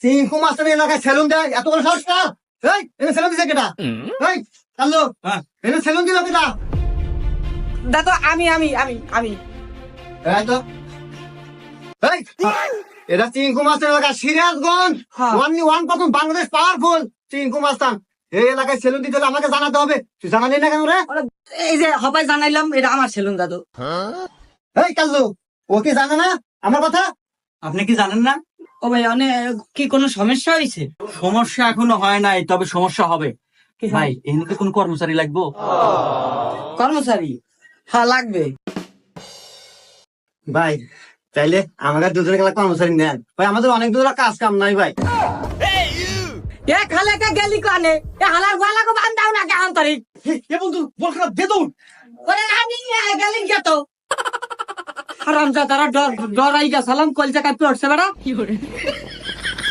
Chinku master এলাকায় salon দেয়, এত বড় সাহস না? এই এনে সেলুন দিছে কেটা? এই কাল্লু, এনে সেলুন দিল কেটা? দাদা আমি আমি আমি আমি এই তো এই এটা চিঙ্কু মাস্টার এলাকা, সিরাজগঞ্জ হ্যাঁ। 1% বাংলাদেশ পাওয়ারফুল চিঙ্কু মাস্টার। এই এলাকায় সেলুন দিতে হলে আমাকে জানাতে হবে। তুই জানালি না কেন রে? এই যে হবাই জানাইলাম এটা আমার সেলুন দাদু। এই কাল্লু, ও কি জানে না আমার কথা? আপনি কি জানেন না? ও ভাই অনেক কি কোনো সমস্যা হয়েছে? সমস্যা এখনো হয় নাই, তবে সমস্যা হবে। কি ভাই এখানে কোন কর্মচারী লাগবো? কর্মচারী? হ্যাঁ লাগবে। ভাই চাইলে আমাদের দুজনে গেলে কর্মচারী নেন ভাই, আমাদের অনেক দূর কাজ কাম নাই ভাই। এ খালে কে গেলি কানে এ হালার গলা কো বান্ধাও না কেমন তারিখ এ বন্ধু বল খারাপ দে দৌড়। ওরে আমি গেলি কে তো হারামজাদারা ডরাই গেছালাম কলজা কাপি উঠছে বেড়া।